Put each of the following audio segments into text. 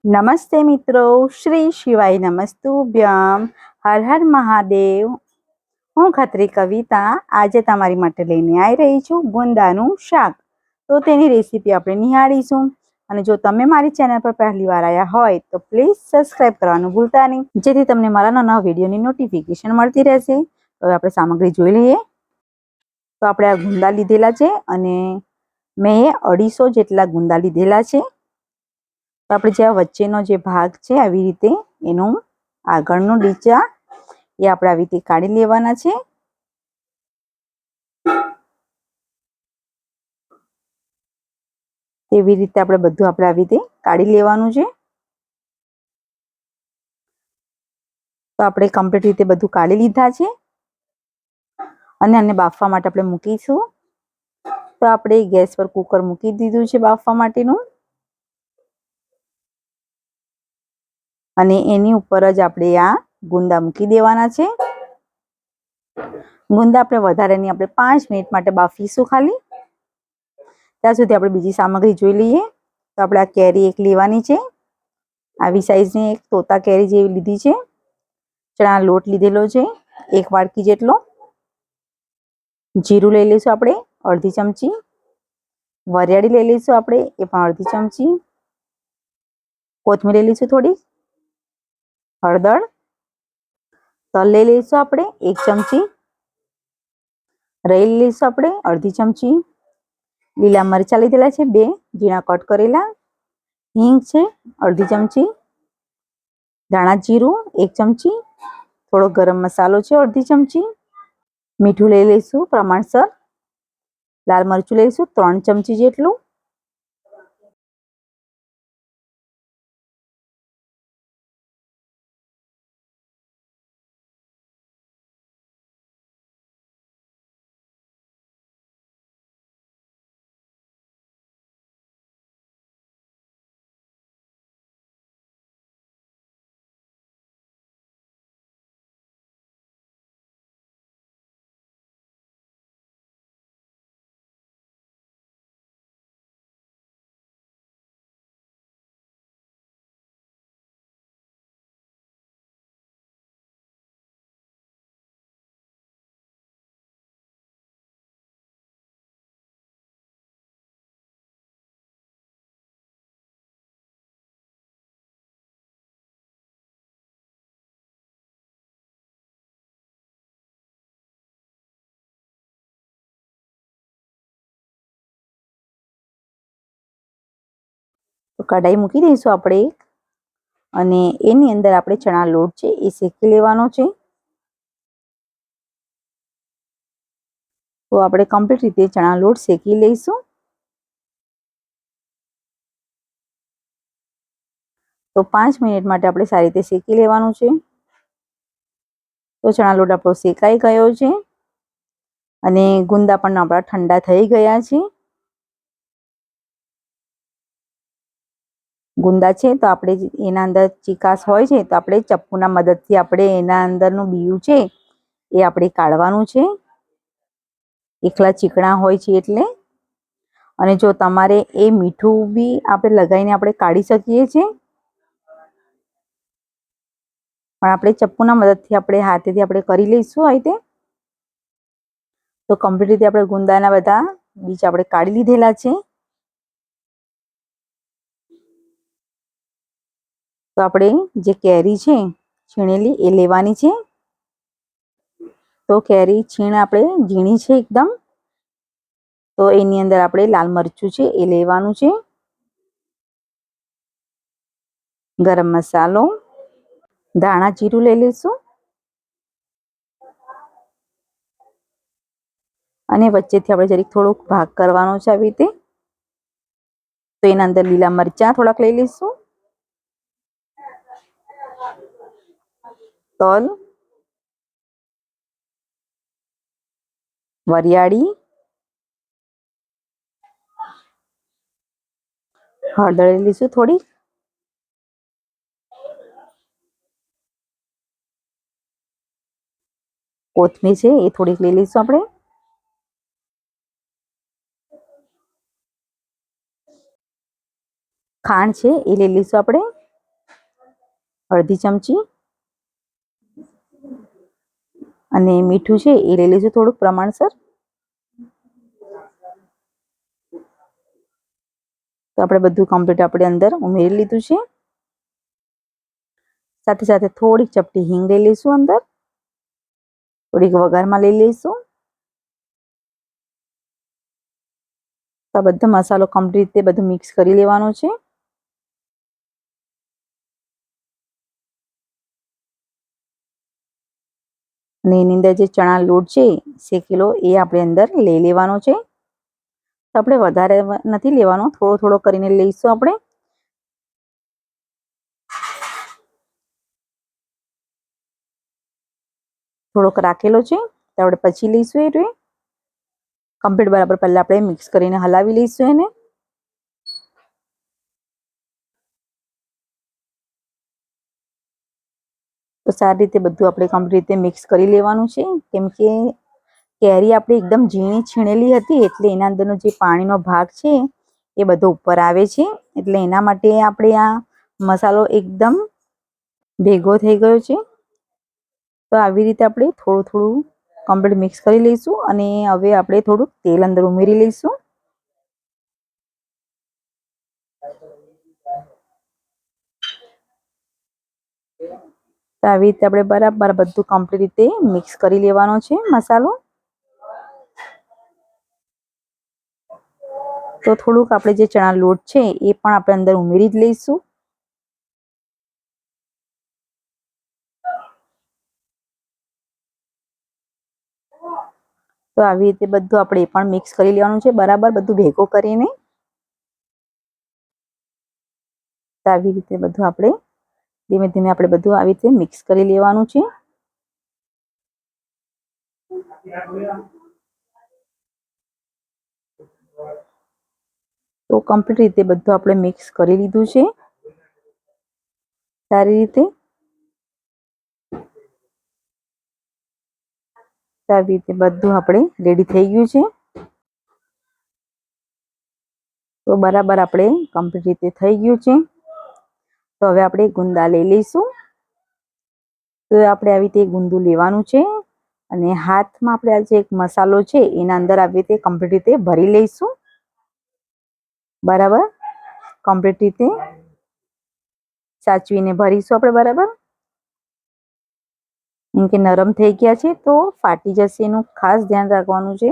નમસ્તે મિત્રો, શ્રી શિવાય નમસ્તુભ્યમ, હર હર મહાદેવ. હું ખત્રી કવિતા આજે તમારી માટે લઈને આવી રહી છું ગુંદાનું શાક. તો તેની રેસીપી આપણે નિહાળીશું. અને જો તમે મારી ચેનલ પર પહેલી વાર આવ્યા હોય તો પ્લીઝ સબસ્ક્રાઇબ કરવાનું ભૂલતા નહીં, જેથી તમને મારા નવા વિડીયોની નોટિફિકેશન મળતી રહેશે. તો હવે આપણે સામગ્રી જોઈ લઈએ. તો આપણે આ ગુંદા લીધેલા છે અને મેં 250 જેટલા ગુંદા લીધેલા છે. તો આપણે જે વચ્ચેનો જે ભાગ છે આવી રીતે એનું આગળનું ડીચા એ આપણે આવી રીતે કાઢી લેવાના છે. તેવી રીતે આપણે બધું આવી રીતે કાઢી લેવાનું છે. તો આપણે કમ્પ્લીટ રીતે બધું કાઢી લીધા છે અને આને બાફવા માટે આપણે મૂકીશું. તો આપણે ગેસ પર કુકર મૂકી દીધું છે બાફવા માટેનું, અને એની ઉપર જ આપણે આ ગુંદા મૂકી દેવાના છે. ગુંદા આપણે વધારે નહીં, આપણે 5 મિનિટ માટે બાફીશું ખાલી. ત્યાં સુધી આપણે બીજી સામગ્રી જોઈ લઈએ. તો આપણે આ કેરી એક લેવાની છે, આવી સાઈઝની એક તોતા કેરી જેવી લીધી છે. ચણા લોટ લીધેલો છે 1 વાટકી જેટલો. જીરું લઈ લઈશું આપણે અડધી ચમચી. વરિયાળી લઈ લઈશું આપણે એ પણ અડધી ચમચી. કોથમીર લઈ લઈશું થોડી. હળદર. તલ લઈ લઈશું આપણે 1 ચમચી. રાઈ લઈ લઈશું આપણે અડધી ચમચી. લીલા મરચાં લીધેલા છે 2 ઝીણા કટ કરેલા. હિંગ છે અડધી ચમચી. ધાણા જીરું 1 ચમચી. થોડો ગરમ મસાલો છે અડધી ચમચી. મીઠું લઈ લઈશું પ્રમાણસર. લાલ મરચું લઈશું 3 ચમચી જેટલું. તો કઢાઈ મૂકી દઈશું આપણે, અને એની અંદર આપણે ચણા લોટ છે એ શેકી લેવાનો છે. તો આપણે કમ્પ્લીટ રીતે ચણા લોટ શેકી લઈશું. તો 5 મિનિટ માટે આપણે સારી રીતે શેકી લેવાનું છે. તો ચણા લોટ આપણો શેકાઈ ગયો છે અને ગુંદા પણ આપણા ઠંડા થઈ ગયા છે. ગુંદા છે તો આપણે એના અંદર ચીકાશ હોય છે તો આપણે ચપ્પુના મદદથી આપણે એના અંદરનું બીયું છે એ આપણે કાઢવાનું છે. એકલા ચીકણા હોય છે એટલે. અને જો તમારે એ મીઠું બી આપણે લગાવીને આપણે કાઢી શકીએ છીએ, પણ આપણે ચપ્પુના મદદથી આપણે હાથેથી આપણે કરી લઈશું આ રીતે. તો કમ્પ્લીટ રીતે આપણે ગુંદાના બધા બીજ આપણે કાઢી લીધેલા છે. તો આપણે જે કેરી છે છીણેલી એ લેવાની છે. તો કેરી છીણ આપણે ઝીણી છે એકદમ. તો એની અંદર આપણે લાલ મરચું છે એ લેવાનું છે. ગરમ મસાલો, ધાણા જીરું લઈ લઈશું. અને વચ્ચેથી આપણે જરીક થોડોક ભાગ કરવાનો છે આવી રીતે. તો એના અંદર લીલા મરચાં થોડાક લઈ લઈશું. તલ, વરિયાળી, હળદર લઈ લઈશું થોડી. કોથમીર છે એ થોડીક લઈ લઈશું આપણે. ખાંડ છે એ લઈ લઈશું આપણે. અડધી ચમચી, અને મીઠું છે એ લઈ લઈશું થોડુંક પ્રમાણસર. તો આપણે બધું કમ્પ્લીટ આપણે અંદર ઉમેરી લીધું છે. સાથે સાથે થોડીક ચપટી હિંગ લઈ લઈશું અંદર, થોડીક વઘારમાં લઈ લઈશું. તો આ બધો મસાલો કમ્પ્લીટ રીતે બધું મિક્સ કરી લેવાનો છે. અને એની અંદર જે ચણા લોટ છે શેકેલો એ આપણે અંદર લઈ લેવાનો છે. તો આપણે વધારે નથી લેવાનો, થોડો થોડો કરીને લઈશું આપણે. થોડોક રાખેલો છે તો આપણે પછી લઈશું એ કમ્પ્લીટ બરાબર પહેલા આપણે મિક્સ કરીને હલાવી લઈશું એને. તો સારી રીતે બધું આપણે કમ્પ્લીટ રીતે મિક્સ કરી લેવાનું છે, કેમ કે કેરી આપણી એકદમ ઝીણી છીણેલી હતી એટલે એના અંદરનો જે પાણીનો ભાગ છે એ બધો ઉપર આવે છે. એટલે એના માટે આપણે આ મસાલો એકદમ ભેગો થઈ ગયો છે. તો આવી રીતે આપણે થોડું થોડું કમ્પ્લીટ મિક્સ કરી લઈશું. અને હવે આપણે થોડુંક તેલ અંદર ઉમેરી લઈશું. તો આવી રીતે આપણે બરાબર બધું કમ્પ્લીટ રીતે મિક્સ કરી લેવાનો છે મસાલો. તો થોડુંક આપણે જે ચણા લોટ છે એ પણ આપણે અંદર ઉમેરી જ લઈશું. તો આવી રીતે બધું આપણે એ પણ મિક્સ કરી લેવાનું છે બરાબર બધું ભેગું કરીને. તો આવી રીતે બધું આપણે ધીમે ધીમે આપણે બધું આવી રીતે મિક્સ કરી લેવાનું છે. તો કમ્પ્લીટ રીતે બધું આપણે મિક્સ કરી લીધું છે સારી રીતે. આવી રીતે બધું આપણે રેડી થઈ ગયું છે. તો બરાબર આપણે કમ્પ્લીટ રીતે થઈ ગયું છે. તો હવે આપણે ગુંદા લઈ લઈશું. તો આપણે આવી રીતે ગુંદું લેવાનું છે અને હાથમાં આપણે આ જે એક મસાલો છે એના અંદર આવી રીતે કમ્પ્લીટ રીતે ભરી લઈશું. બરાબર કમ્પ્લીટ રીતે સાચવીને ભરીશું આપણે બરાબર. કેમ કે નરમ થઈ ગયા છે તો ફાટી જશે, એનું ખાસ ધ્યાન રાખવાનું છે.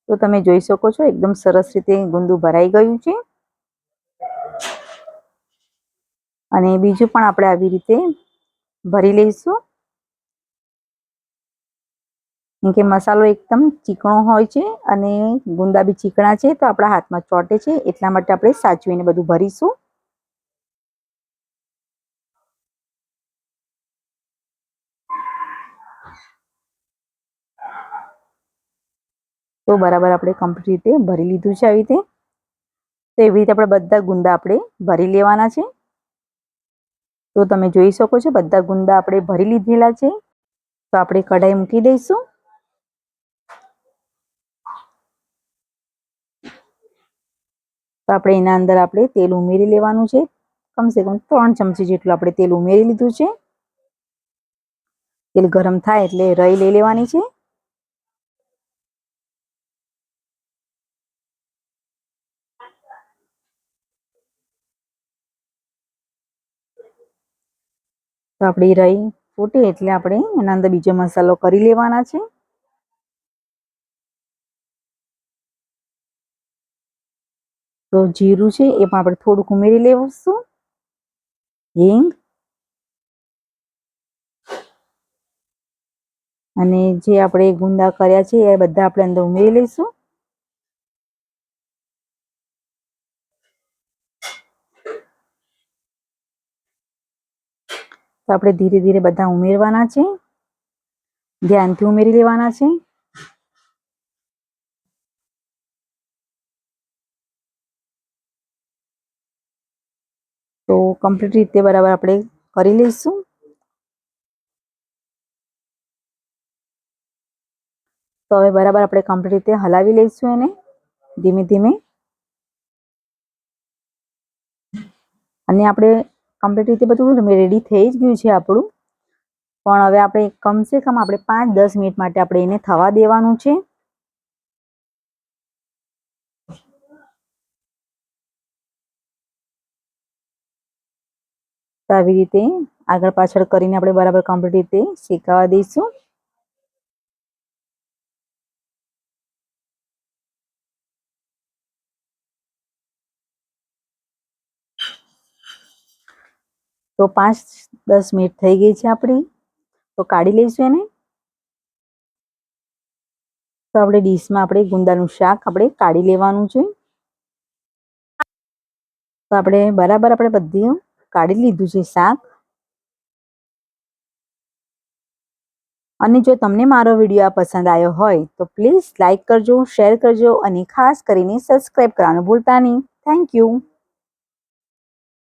તો તમે જોઈ શકો છો એકદમ સરસ રીતે ગુંદું ભરાઈ ગયું છે. અને બીજું પણ આપણે આવી રીતે ભરી લઈશું. કેમ કે મસાલો એકદમ ચીકણો હોય છે અને ગુંદા બી ચીકણા છે તો આપણા હાથમાં ચોટે છે, એટલા માટે આપણે સાચવીને બધું ભરીશું. તો બરાબર આપણે કમ્પ્લીટ રીતે ભરી લીધું છે આવી રીતે. તો એવી રીતે આપણે બધા ગુંદા આપણે ભરી લેવાના છે. તો તમે જોઈ શકો છો બધા ગુંદા આપણે ભરી લીધેલા છે. તો આપણે કઢાઈ મૂકી દઈશું. તો આપણે એના અંદર આપણે તેલ ઉમેરી લેવાનું છે. કમસે કમ 3 ચમચી જેટલું આપણે તેલ ઉમેરી લીધું છે. તેલ ગરમ થાય એટલે રાઈ લઈ લેવાની છે. તો આપણી રાઈ ફૂટે એટલે આપણે એના અંદર બીજો મસાલો કરી લેવાના છે. તો જીરું છે એ પણ આપણે થોડુંક ઉમેરી લેવશું. હિંગ અને જે આપણે ગુંદા કર્યા છે એ બધા આપણે અંદર ઉમેરી લઈશું. તો આપણે ધીરે ધીરે બધા ઉમેરવાના છે, ધ્યાનથી ઉમેરી લેવાના છે. તો કમ્પ્લીટ રીતે બરાબર આપણે કરી લઈશું. તો હવે બરાબર આપણે કમ્પ્લીટ રીતે હલાવી લઈશું એને ધીમે ધીમે. અને આપણે કમ્પ્લીટ રીતે બધું રેડી થઈ જ ગયું છે આપણું, પણ હવે આપણે કમસે કમ આપણે 5-10 મિનિટ માટે આપણે એને થવા દેવાનું છે. તો આવી રીતે આગળ પાછળ કરીને આપણે બરાબર કમ્પ્લીટ રીતે શેકાવા દઈશું. તો 5-10 મિનિટ થઈ ગઈ છે આપણી, તો કાઢી લઈશું એને. તો આપણે ડીશમાં આપણે ગુંદાનું શાક આપણે કાઢી લેવાનું છે. તો આપણે બરાબર આપણે બધું કાઢી લીધું છે શાક. અને જો તમને મારો વિડીયો પસંદ આવ્યો હોય તો પ્લીઝ લાઈક કરજો, શેર કરજો અને ખાસ કરીને સબસ્ક્રાઈબ કરવાનું ભૂલતા નહીં. Thank you.